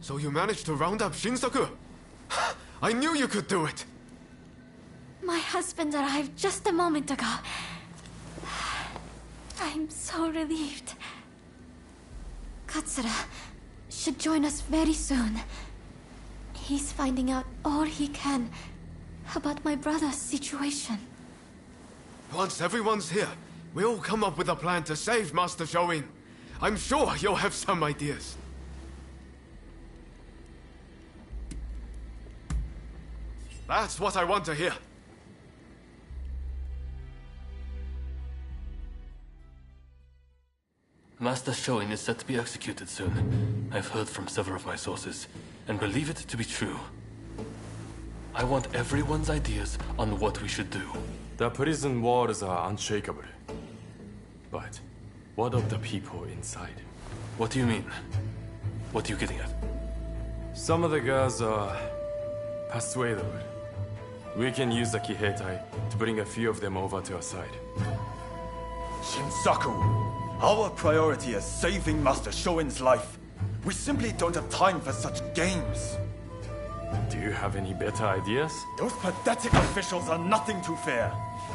So you managed to round up Shinsaku? I knew you could do it! My husband arrived just a moment ago. I'm so relieved. Katsura should join us very soon. He's finding out all he can about my brother's situation. Once everyone's here, we'll come up with a plan to save Master Shoin. I'm sure you'll have some ideas. That's what I want to hear. Master Shoin is set to be executed soon. I've heard from several of my sources, and believe it to be true. I want everyone's ideas on what we should do. The prison walls are unshakable. But what of the people inside? What do you mean? What are you getting at? Some of the girls are persuadable. We can use the Kiheitai to bring a few of them over to our side. Shinsaku, our priority is saving Master Shoin's life. We simply don't have time for such games. Do you have any better ideas? Those pathetic officials are nothing to fear.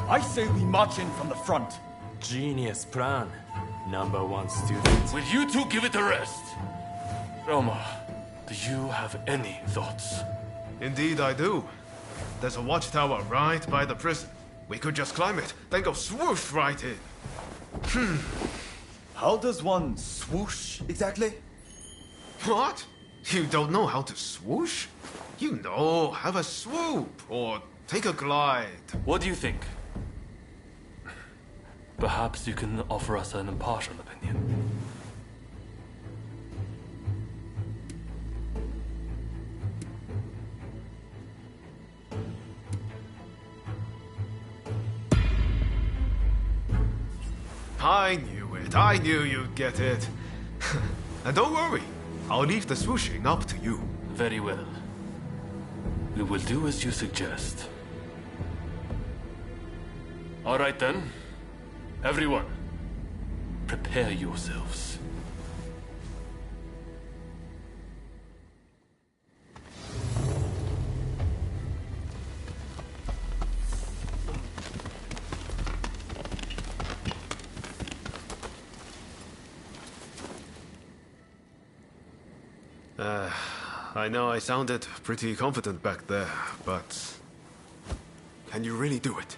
I say we march in from the front. Genius plan. Number one student. Will you two give it a rest? Roma, do you have any thoughts? Indeed I do. There's a watchtower right by the prison. We could just climb it, then go swoosh right in. How does one swoosh exactly? What? You don't know how to swoosh? You know, have a swoop, or take a glide. What do you think? Perhaps you can offer us an impartial opinion. I knew it. I knew you'd get it. And don't worry. I'll leave the swooshing up to you. Very well. We will do as you suggest. All right then. Everyone, prepare yourselves. I know I sounded pretty confident back there, but... Can you really do it?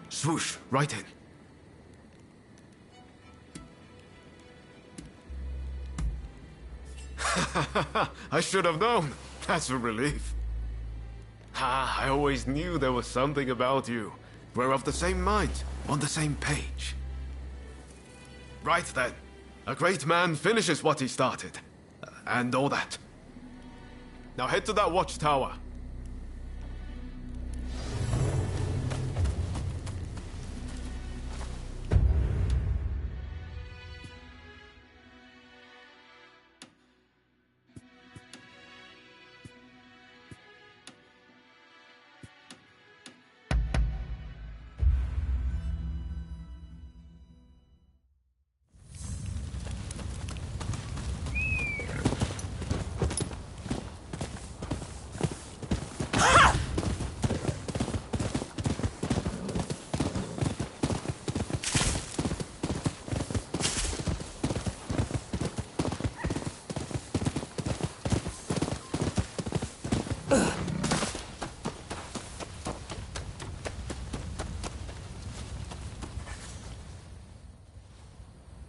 Swoosh, right in. I should have known. That's a relief. I always knew there was something about you. We're of the same mind, on the same page. Right then. A great man finishes what he started. And all that. Now head to that watchtower.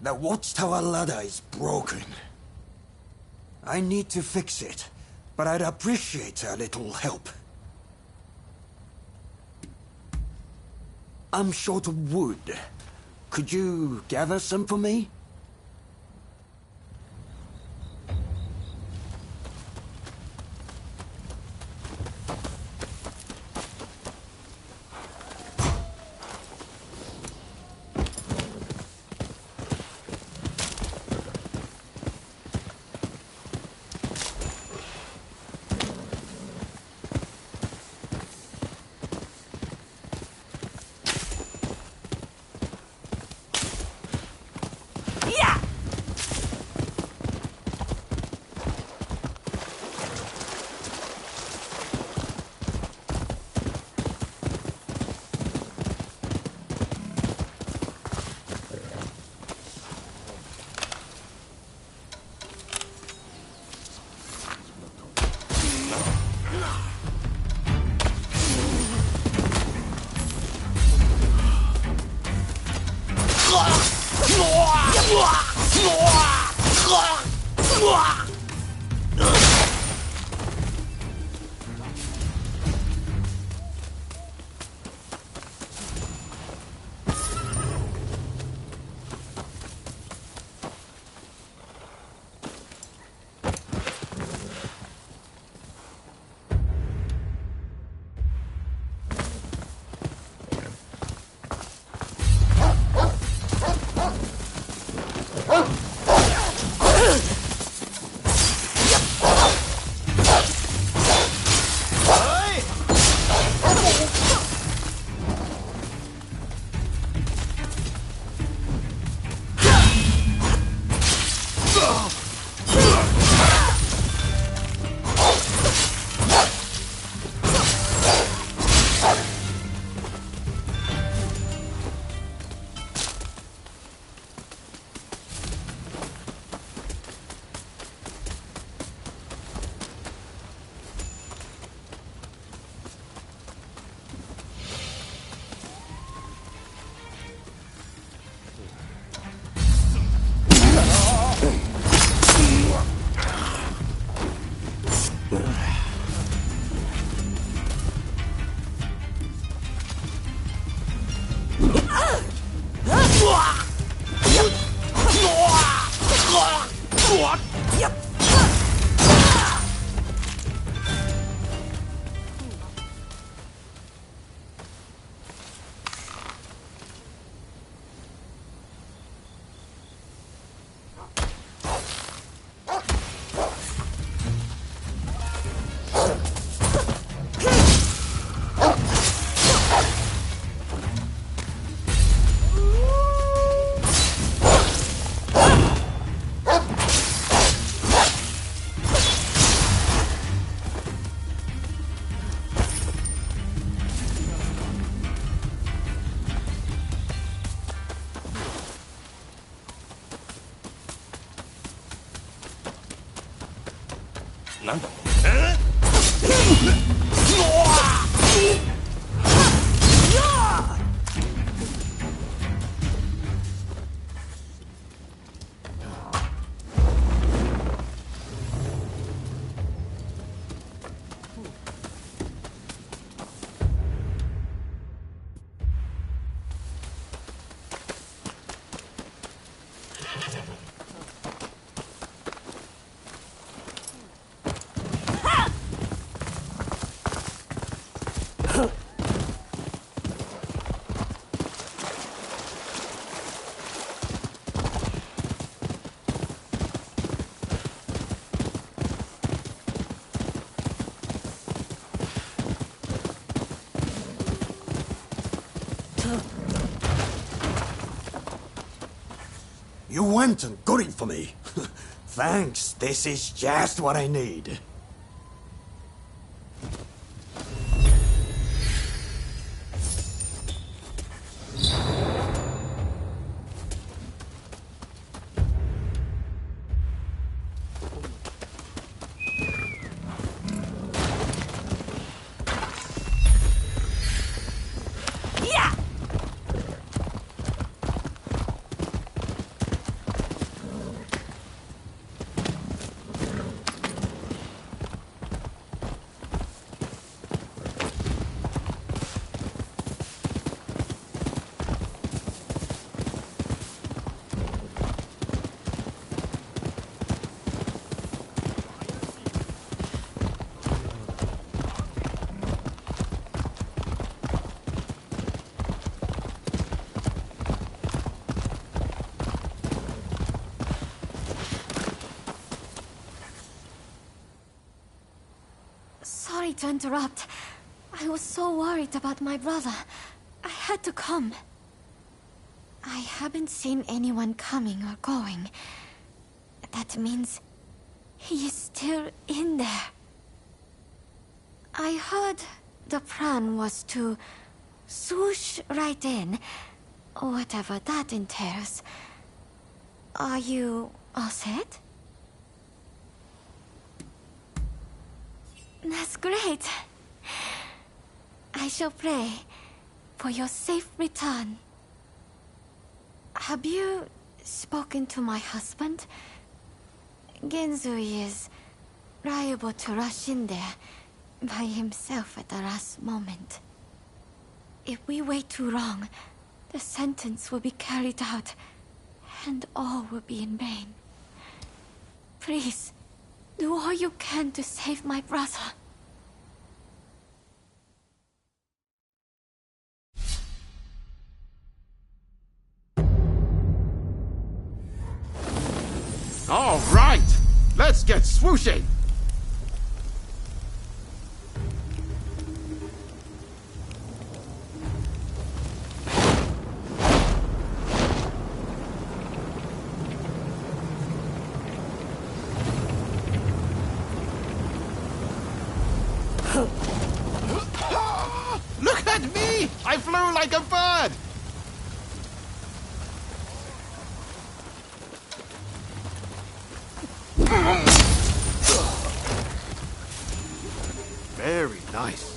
The watchtower ladder is broken. I need to fix it, but I'd appreciate a little help. I'm short of wood. Could you gather some for me? なんだYou went and got it for me. Thanks, this is just what I need. Sorry to interrupt. I was so worried about my brother. I had to come. I haven't seen anyone coming or going. That means he is still in there. I heard the plan was to swoosh right in, whatever that entails. Are you all set? That's great. I shall pray for your safe return. Have you spoken to my husband? Genzui is liable to rush in there by himself at the last moment. If we wait too long, the sentence will be carried out, and all will be in vain. Please, do all you can to save my brother. All right! Let's get swooshing! Look at me! I flew like a bird! Very nice.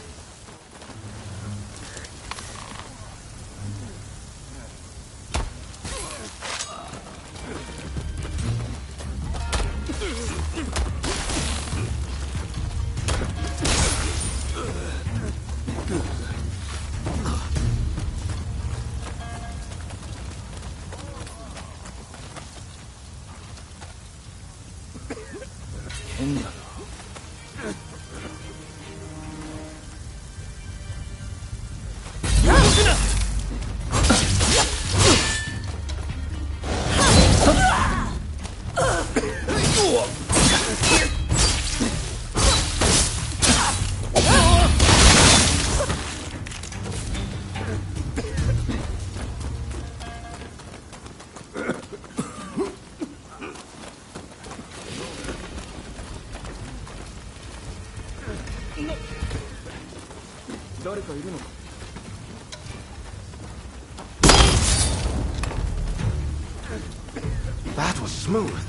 That was smooth.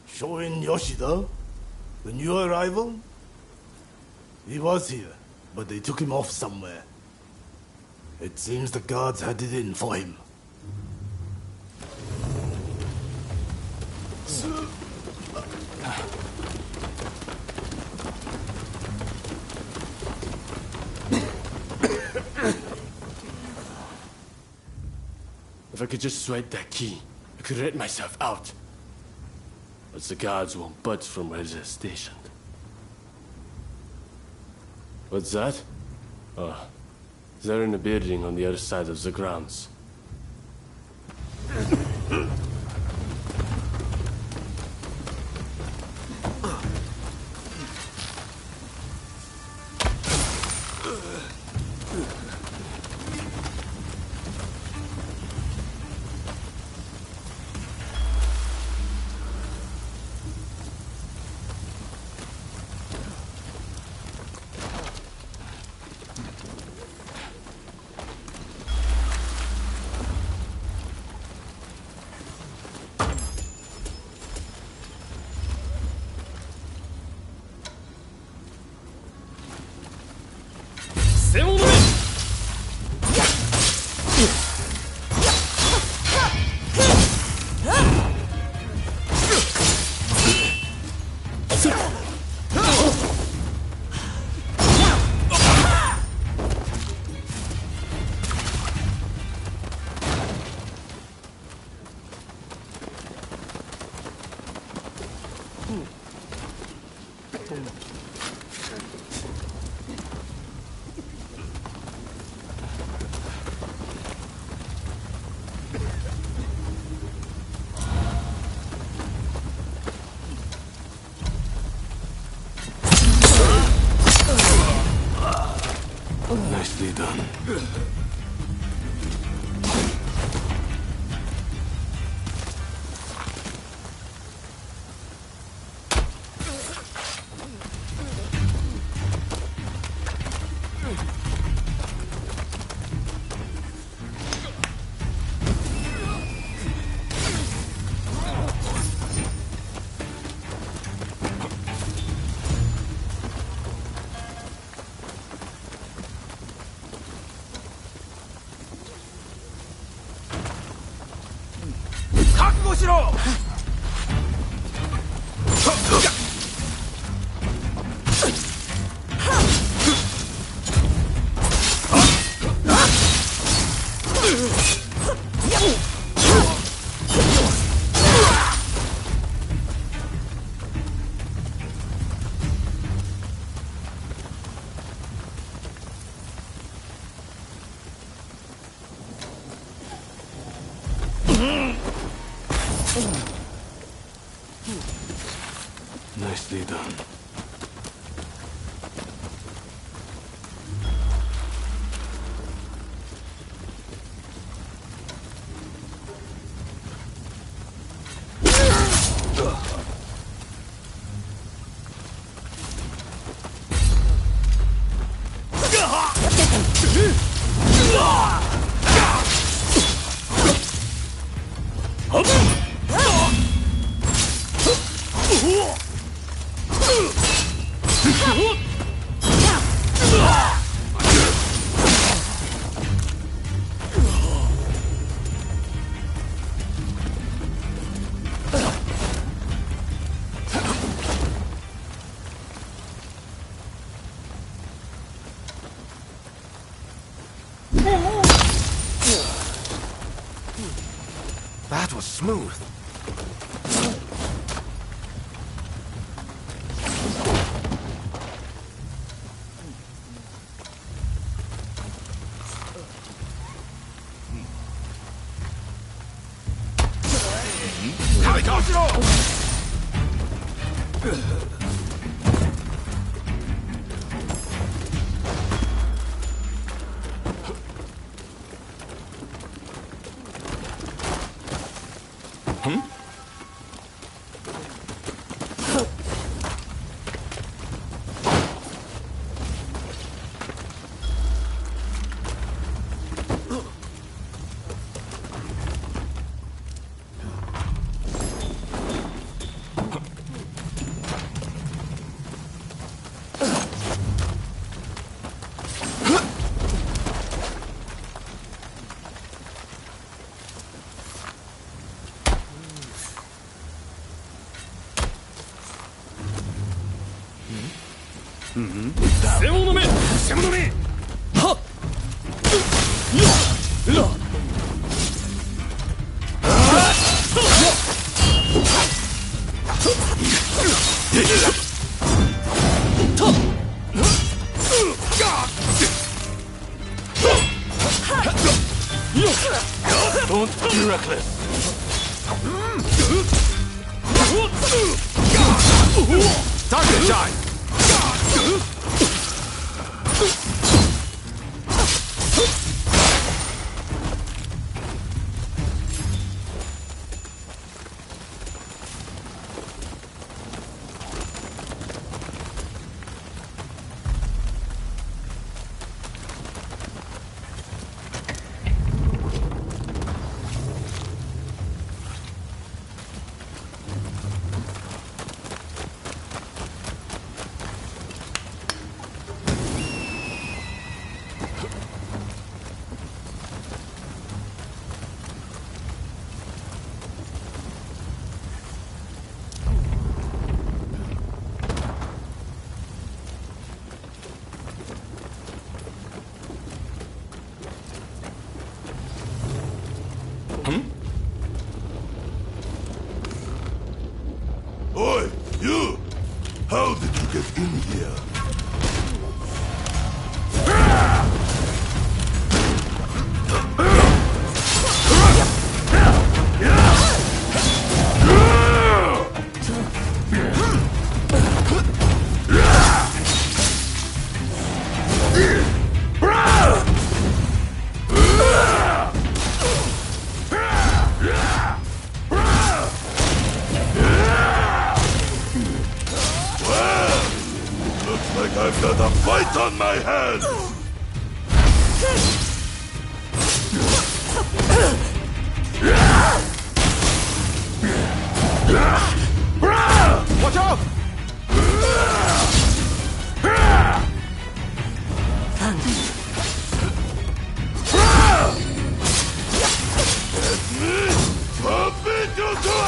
Shoin Yoshida? The new arrival? He was here, but they took him off somewhere. It seems the guards had it in for him. If I could just swipe that key, I could let myself out. But the guards won't budge from where they're stationed. What's that? Oh, they're in a building on the other side of the grounds. しろ。Nicely done. That was smooth. Don't be reckless. Target shot! Oi, you! How did you get in here? I've got a fight on my hands! Watch out! Let me forbid you to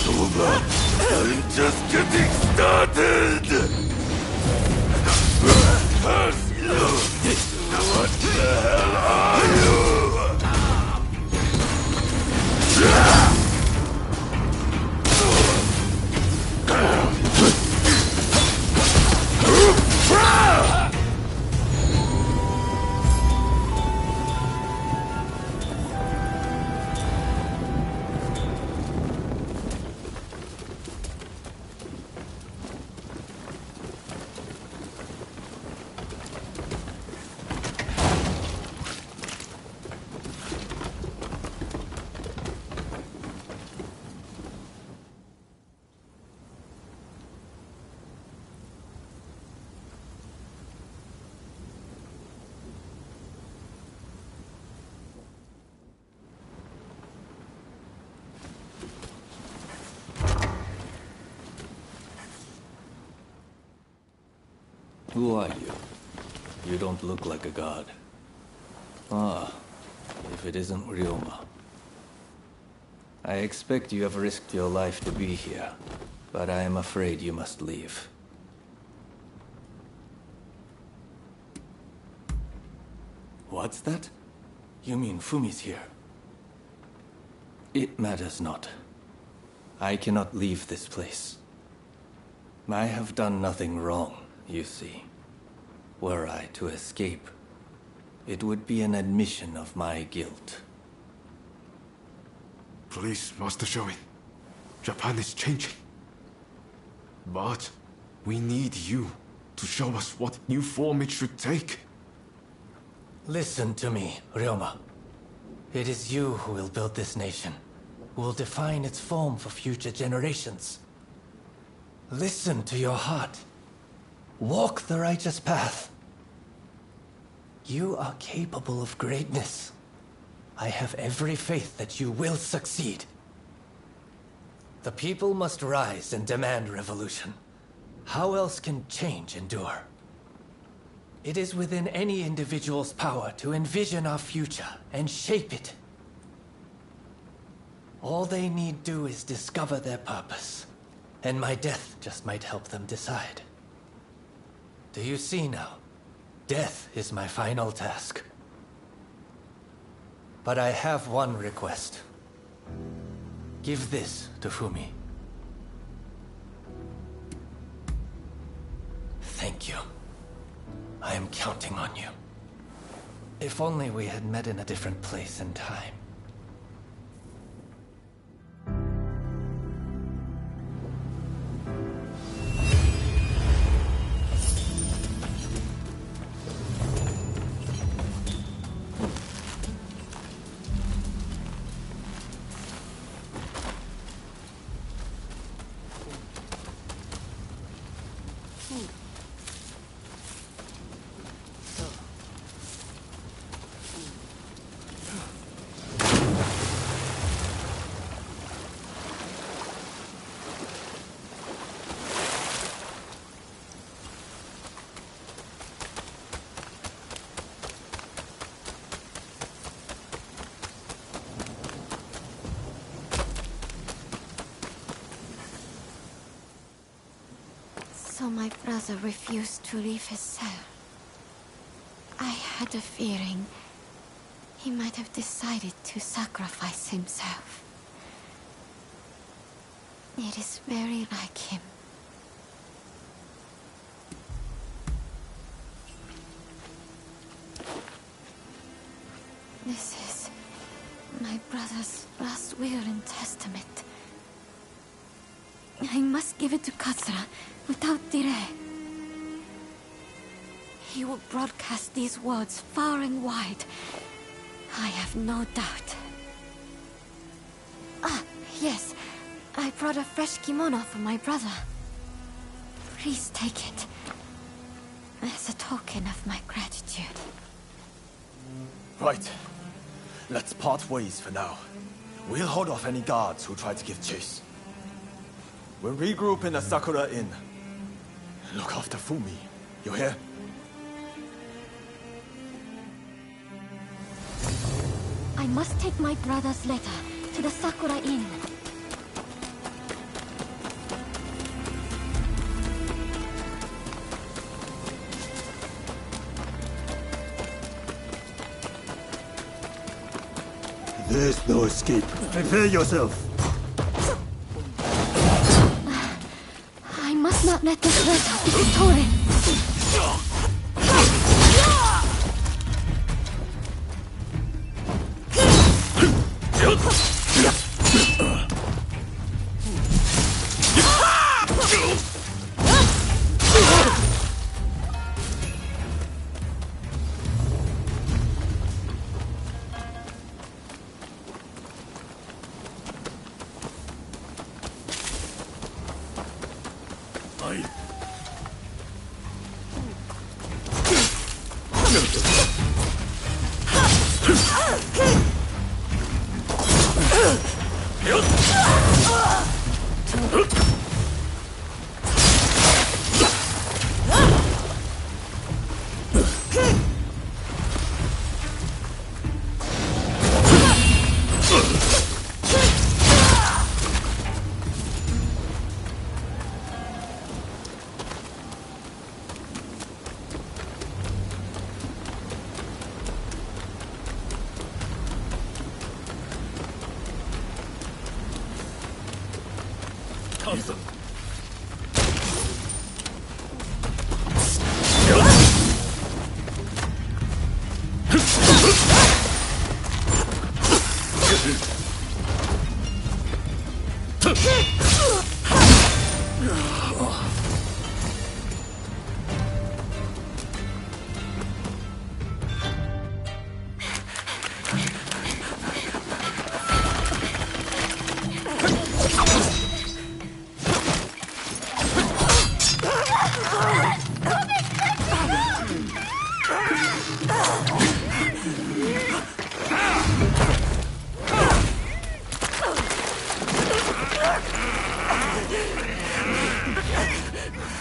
over. I'm just getting started. What the hell are you? Who are you? You don't look like a god. Ah, if it isn't Ryoma. I expect you have risked your life to be here, but I am afraid you must leave. What's that? You mean Fumi's here? It matters not. I cannot leave this place. I have done nothing wrong, you see. Were I to escape, it would be an admission of my guilt. Please, Master Shoin. Japan is changing. But we need you to show us what new form it should take. Listen to me, Ryoma. It is you who will build this nation, who will define its form for future generations. Listen to your heart. Walk the righteous path. You are capable of greatness. I have every faith that you will succeed. The people must rise and demand revolution. How else can change endure? It is within any individual's power to envision our future and shape it. All they need do is discover their purpose, and my death just might help them decide. Do you see now? Death is my final task. But I have one request. Give this to Fumi. Thank you. I am counting on you. If only we had met in a different place and time. So my brother refused to leave his cell. I had a feeling he might have decided to sacrifice himself. It is very like him. This is my brother's last will and testament. I must give it to Katsura without delay. He will broadcast these words far and wide. I have no doubt. Ah, yes. I brought a fresh kimono for my brother. Please take it as a token of my gratitude. Right. Let's part ways for now. We'll hold off any guards who try to give chase. We'll regroup in the Sakura Inn. Look after Fumi. You hear? I must take my brother's letter to the Sakura Inn. There's no escape. Prepare yourself. I must not let this vessel be stolen.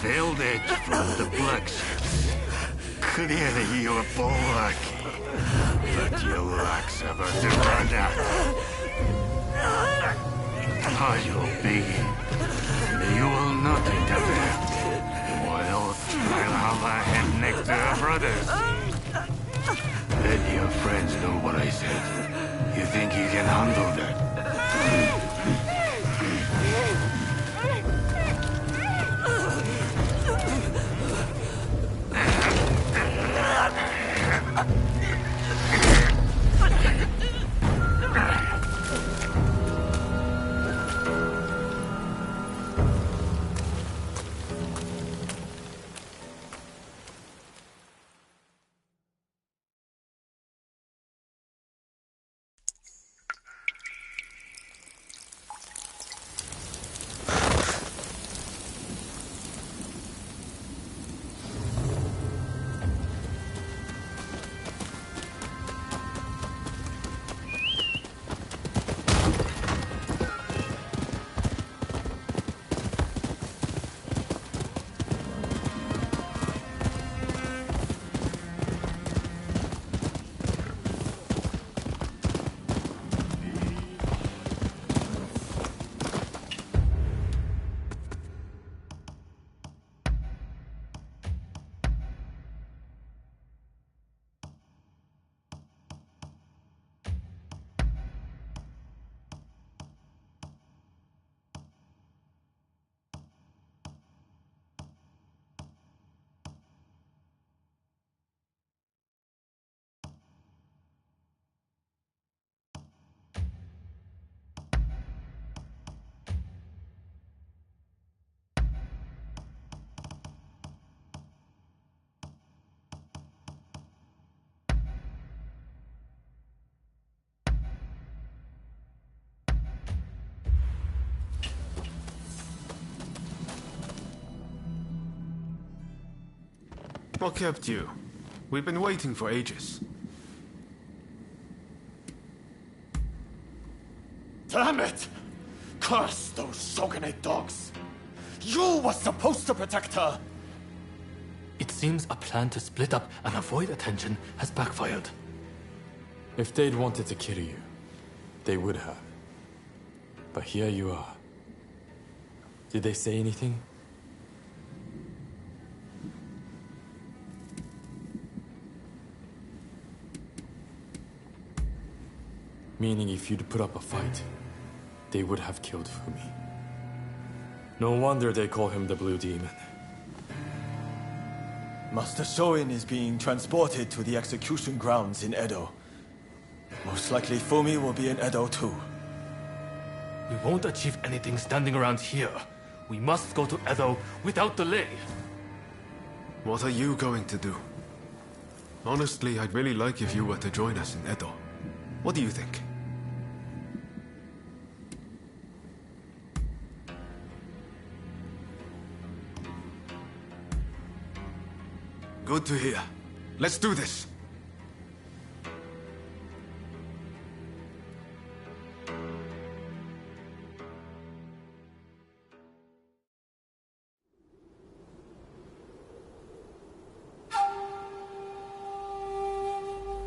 Failed edge from the black ships. Clearly you're lucky. But your luck's about to run out. Are you obeying? You will not interfere. Or else I'll have a head next to her brothers. Let your friends know what I said. You think you can handle that? What kept you? We've been waiting for ages. Damn it! Curse those Shogunate dogs! You were supposed to protect her! It seems a plan to split up and avoid attention has backfired. If they'd wanted to kill you, they would have. But here you are. Did they say anything? Meaning if you'd put up a fight, they would have killed Fumi. No wonder they call him the Blue Demon. Master Shoin is being transported to the execution grounds in Edo. Most likely Fumi will be in Edo too. We won't achieve anything standing around here. We must go to Edo without delay. What are you going to do? Honestly, I'd really like if you were to join us in Edo. What do you think? Good to hear. Let's do this!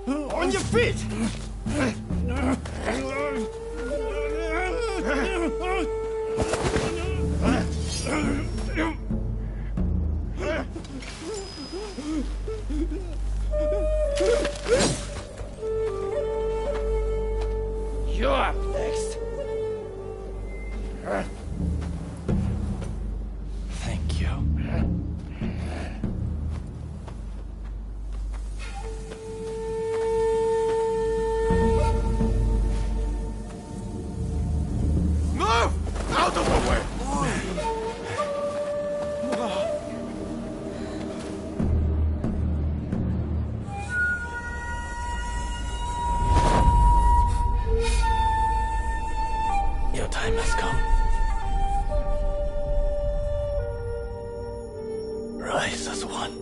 On your feet! You're up next. Thank you. Move! Out of the way! Your time has come. Rise as one.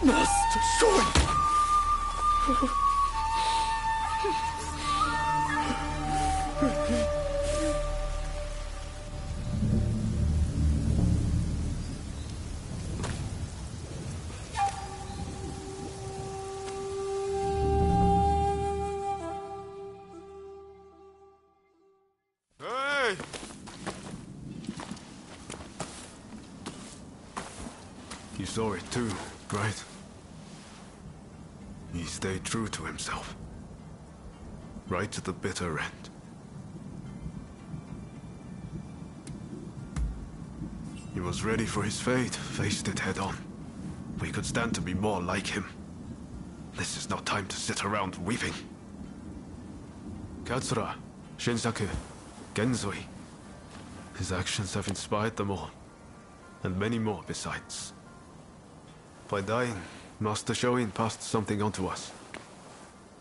Master Shoin! Hey! You saw it too, right? He stayed true to himself. Right to the bitter end. He was ready for his fate, faced it head on. We could stand to be more like him. This is not time to sit around weeping. Katsura, Shinsaku, Genzoi. His actions have inspired them all, and many more besides. By dying, Master Shoin passed something on to us.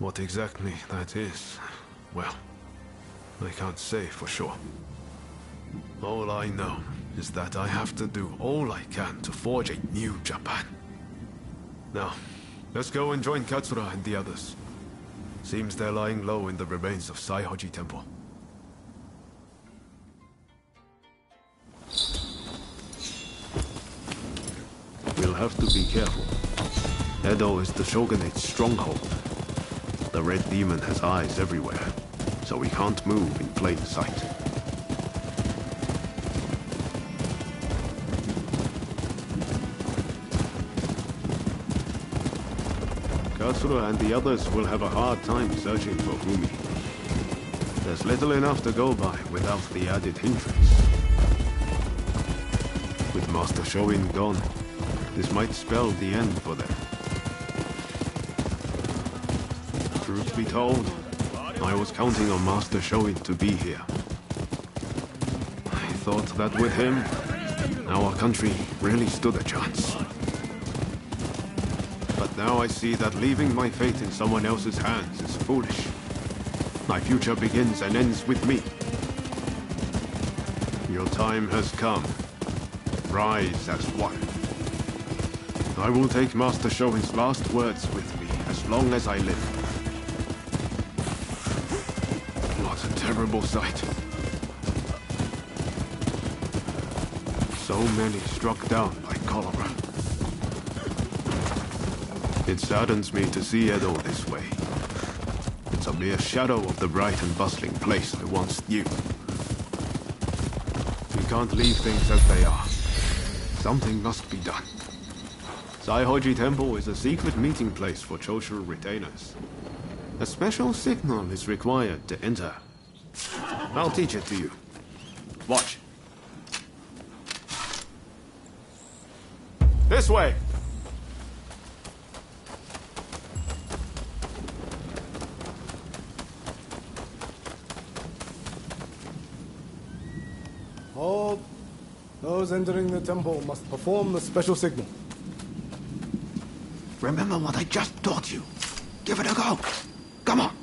What exactly that is, well, I can't say for sure. All I know is that I have to do all I can to forge a new Japan. Now, let's go and join Katsura and the others. Seems they're lying low in the remains of Saihoji Temple. We'll have to be careful. Edo is the Shogunate's stronghold. The Red Demon has eyes everywhere, so we can't move in plain sight. Katsura and the others will have a hard time searching for Fumi. There's little enough to go by without the added hindrance. With Master Shoin gone, this might spell the end for them. Truth be told, I was counting on Master Shoin to be here. I thought that with him, our country really stood a chance. But now I see that leaving my fate in someone else's hands is foolish. My future begins and ends with me. Your time has come. Rise as one. I will take Master Shoin's last words with me as long as I live. What a terrible sight. So many struck down by cholera. It saddens me to see Edo this way. It's a mere shadow of the bright and bustling place I once knew. We can't leave things as they are. Something must be done. Saihoji Temple is a secret meeting place for Choshu retainers. A special signal is required to enter. I'll teach it to you. Watch. This way! Hold. Those entering the temple must perform the special signal. Remember what I just taught you. Give it a go. Come on.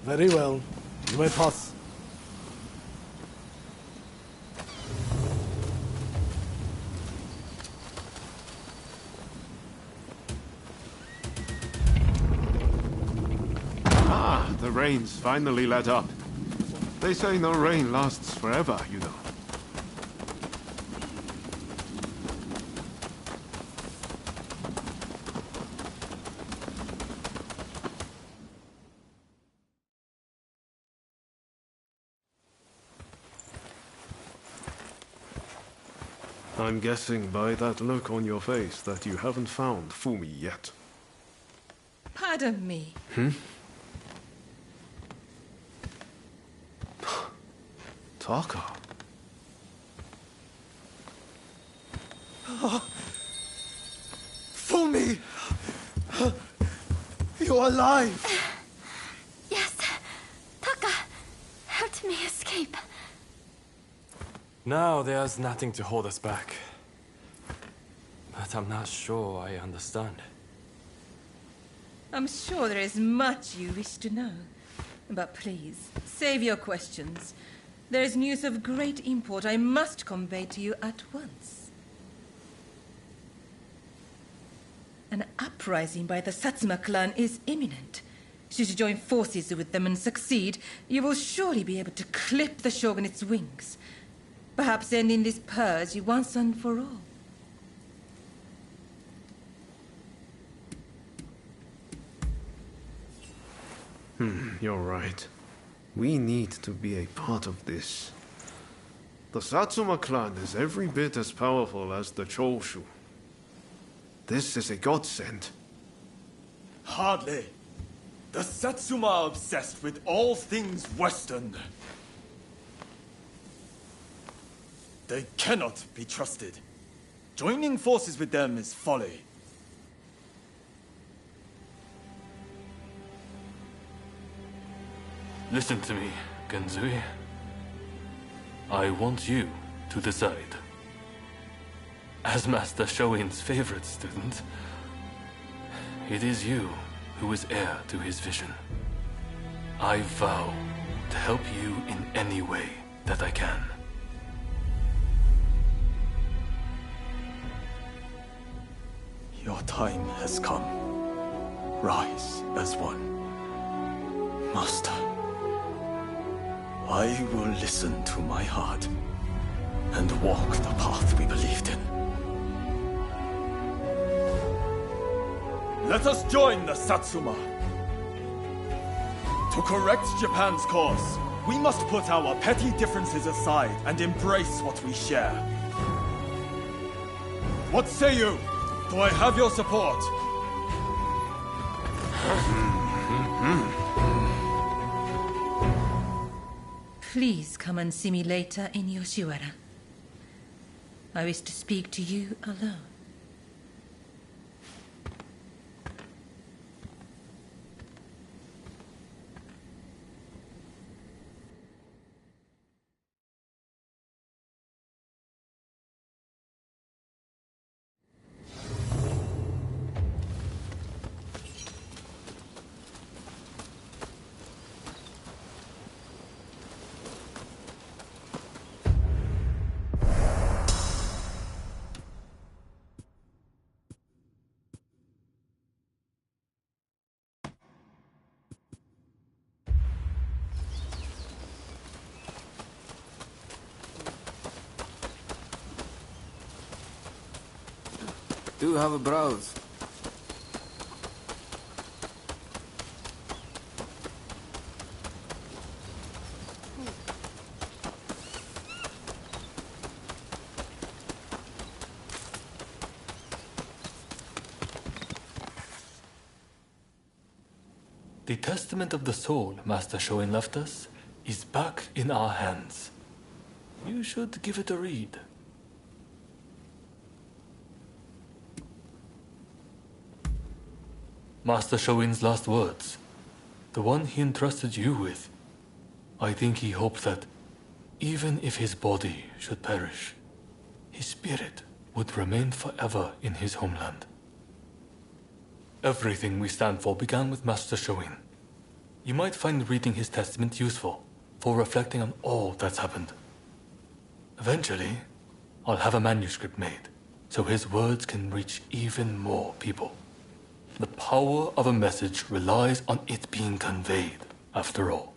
Very well. You may pass. The rain's finally let up. They say no rain lasts forever, you know. I'm guessing by that look on your face that you haven't found Fumi yet. Pardon me. Taka. Fumi! You're alive! Yes. Taka helped me escape. Now there's nothing to hold us back. But I'm not sure I understand. I'm sure there is much you wish to know. But please, save your questions. There is news of great import I must convey to you at once. An uprising by the Satsuma clan is imminent. Should you join forces with them and succeed, you will surely be able to clip the shogunate's wings. Perhaps ending this purge once and for all. You're right. We need to be a part of this. The Satsuma clan is every bit as powerful as the Choshu. This is a godsend. Hardly. The Satsuma are obsessed with all things Western. They cannot be trusted. Joining forces with them is folly. Listen to me, Genzui. I want you to decide. As Master Shoin's favorite student, it is you who is heir to his vision. I vow to help you in any way that I can. Your time has come. Rise as one. Master, I will listen to my heart and walk the path we believed in. Let us join the Satsuma. To correct Japan's course, we must put our petty differences aside and embrace what we share. What say you? Do I have your support? Please come and see me later in Yoshiwara. I wish to speak to you alone. Do have a browse. The Testament of the Soul Master Shoin left us is back in our hands. You should give it a read. Master Shoin's last words, the one he entrusted you with. I think he hoped that, even if his body should perish, his spirit would remain forever in his homeland. Everything we stand for began with Master Shoin. You might find reading his testament useful for reflecting on all that's happened. Eventually, I'll have a manuscript made so his words can reach even more people. The power of a message relies on it being conveyed, after all.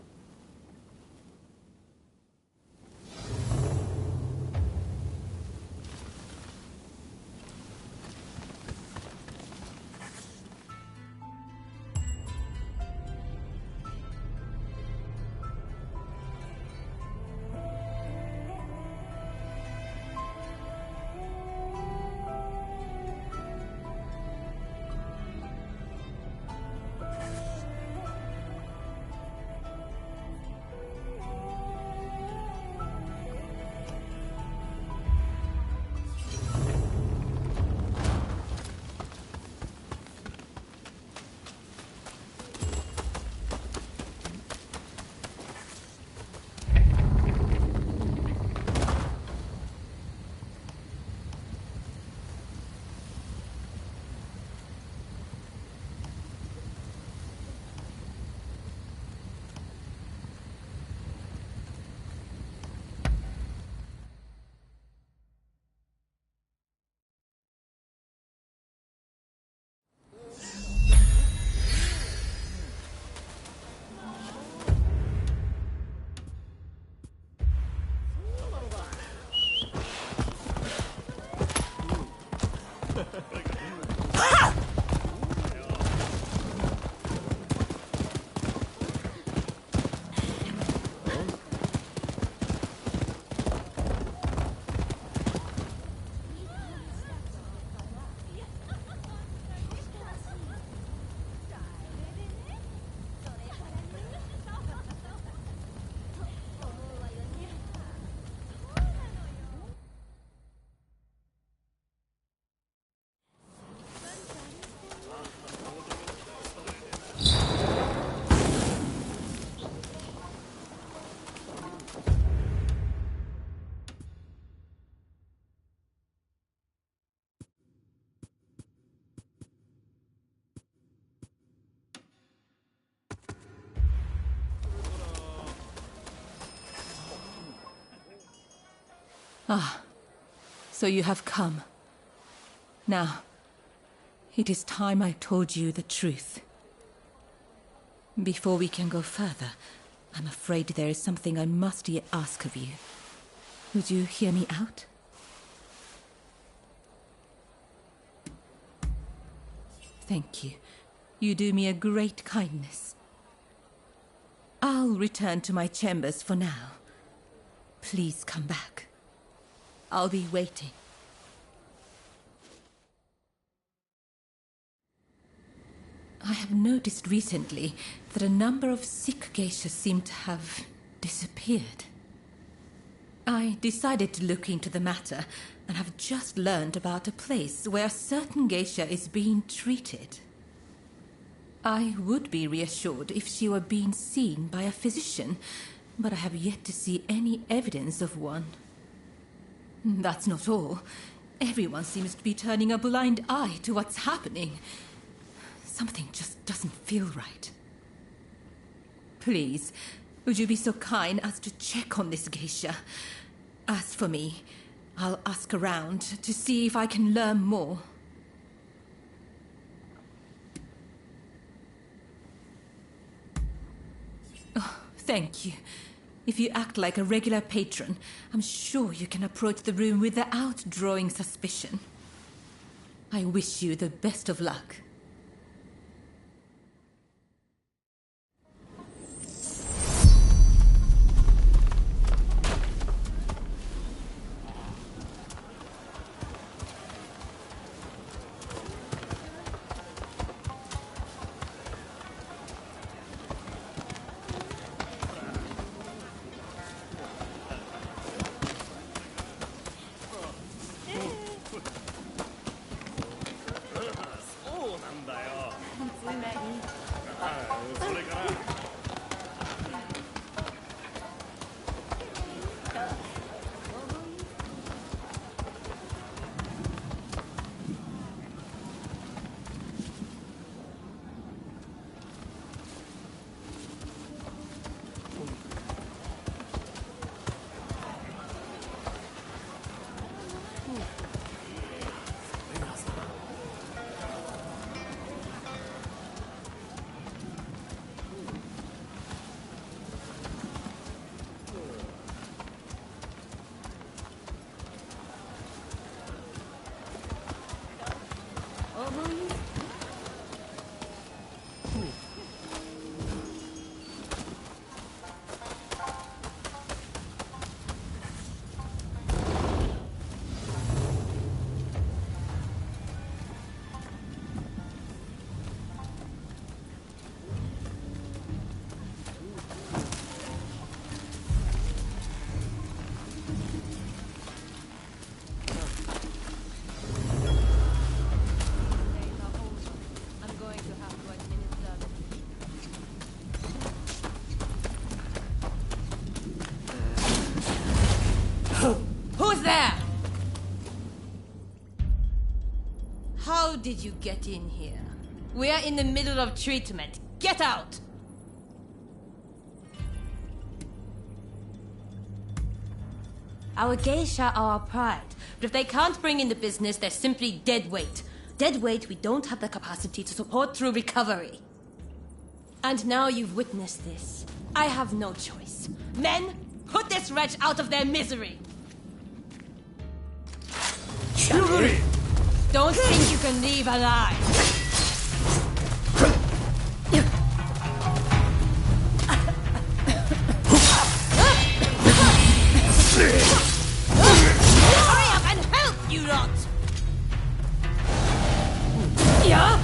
Ah, so you have come. Now, it is time I told you the truth. Before we can go further, I'm afraid there is something I must yet ask of you. Would you hear me out? Thank you. You do me a great kindness. I'll return to my chambers for now. Please come back. I'll be waiting. I have noticed recently that a number of sick geishas seem to have disappeared. I decided to look into the matter and have just learned about a place where a certain geisha is being treated. I would be reassured if she were being seen by a physician, but I have yet to see any evidence of one. That's not all. Everyone seems to be turning a blind eye to what's happening. Something just doesn't feel right. Please, would you be so kind as to check on this geisha? As for me, I'll ask around to see if I can learn more. Oh, thank you. If you act like a regular patron, I'm sure you can approach the room without drawing suspicion. I wish you the best of luck. Who's there? How did you get in here? We are in the middle of treatment. Get out! Our geisha are our pride, but if they can't bring in the business, they're simply dead weight. Dead weight we don't have the capacity to support through recovery. And now you've witnessed this. I have no choice. Men, put this wretch out of their misery! Don't think you can leave alive! Hurry up and help, you lot! Yeah?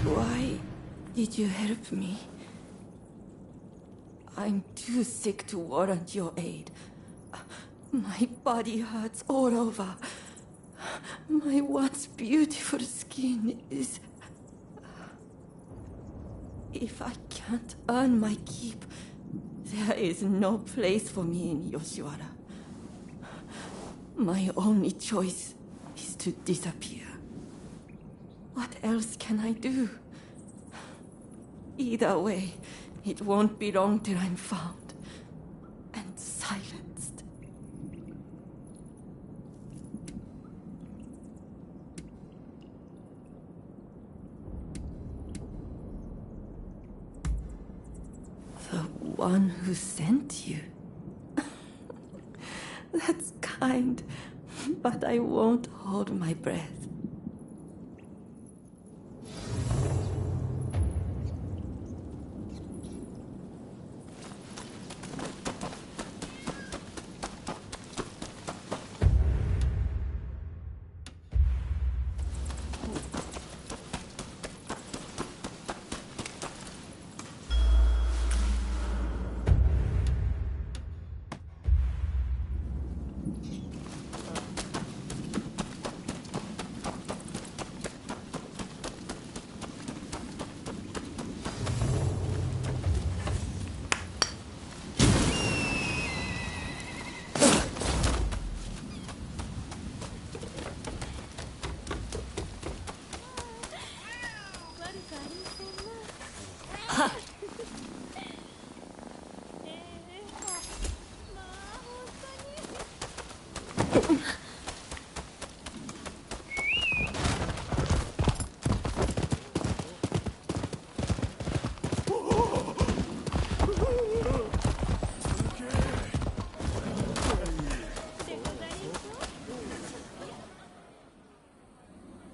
Why did you help me? I'm too sick to warrant your aid. My body hurts all over. My once beautiful skin is... If I can't earn my keep, there is no place for me in Yoshiwara. My only choice is to disappear. What else can I do? Either way, it won't be long till I'm found and silenced. The one who sent you. That's kind, but I won't hold my breath.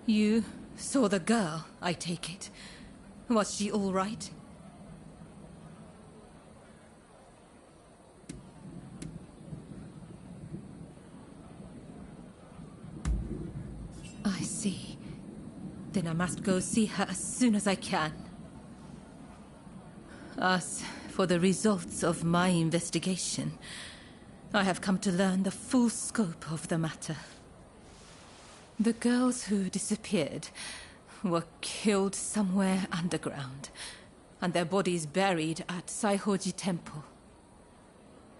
You saw the girl, I take it. Was she all right? I see. Then I must go see her as soon as I can. As for the results of my investigation, I have come to learn the full scope of the matter. The girls who disappeared were killed somewhere underground, and their bodies buried at Saihoji Temple.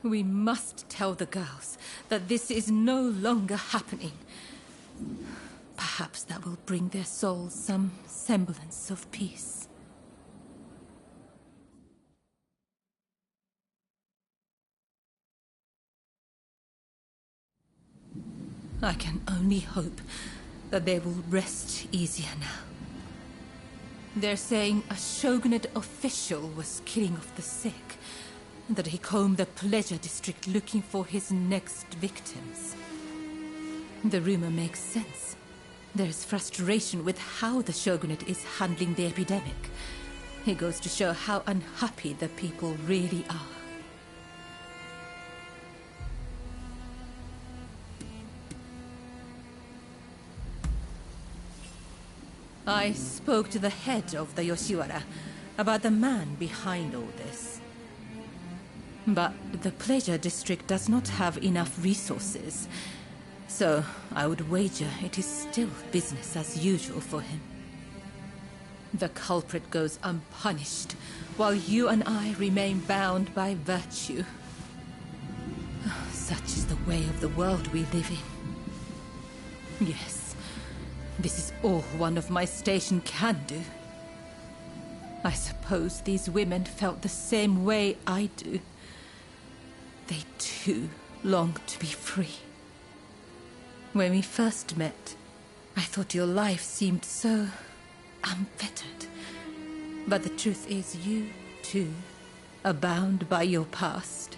We must tell the girls that this is no longer happening. Perhaps that will bring their souls some semblance of peace. I can only hope that they will rest easier now. They're saying a shogunate official was killing off the sick, and that he combed the pleasure district looking for his next victims. The rumor makes sense. There's frustration with how the shogunate is handling the epidemic. It goes to show how unhappy the people really are. I spoke to the head of the Yoshiwara about the man behind all this. But the pleasure district does not have enough resources, so I would wager it is still business as usual for him. The culprit goes unpunished, while you and I remain bound by virtue. Such is the way of the world we live in. Yes. This is all one of my station can do. I suppose these women felt the same way I do. They too long to be free. When we first met, I thought your life seemed so unfettered. But the truth is you, too, are bound by your past.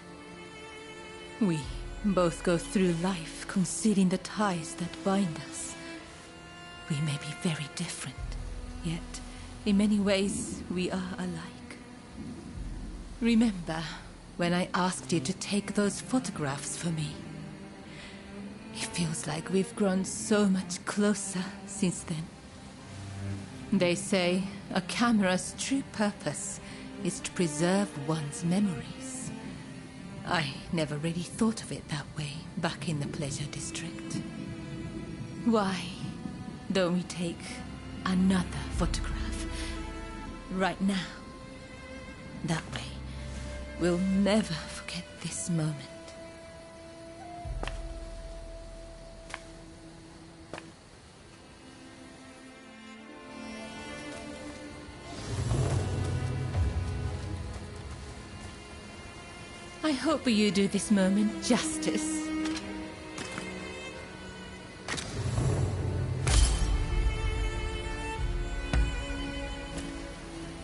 We both go through life concealing the ties that bind us. We may be very different, yet in many ways we are alike. Remember when I asked you to take those photographs for me? It feels like we've grown so much closer since then. They say a camera's true purpose is to preserve one's memories. I never really thought of it that way back in the pleasure district. Why don't we take another photograph right now? That way, we'll never forget this moment. I hope you do this moment justice.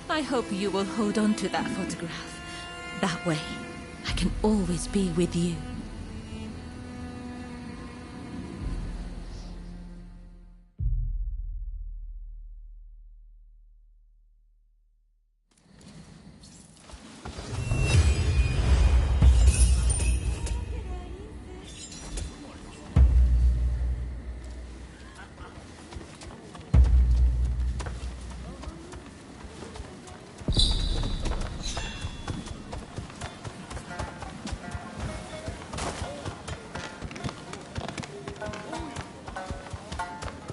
I hope you will hold on to that photograph. That way, I can always be with you.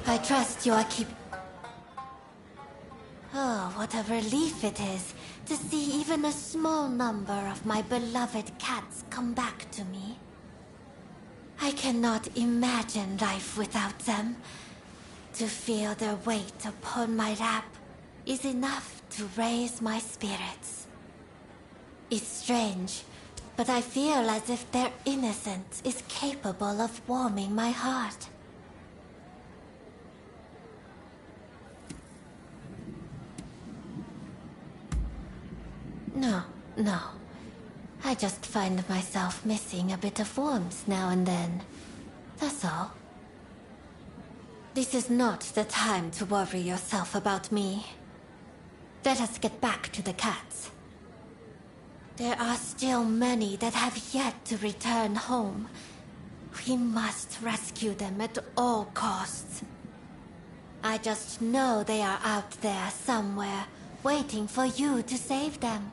I trust you are Oh, what a relief it is to see even a small number of my beloved cats come back to me. I cannot imagine life without them. To feel their weight upon my lap is enough to raise my spirits. It's strange, but I feel as if their innocence is capable of warming my heart. No. I just find myself missing a bit of warmth now and then. That's all. This is not the time to worry yourself about me. Let us get back to the cats. There are still many that have yet to return home. We must rescue them at all costs. I just know they are out there somewhere, waiting for you to save them.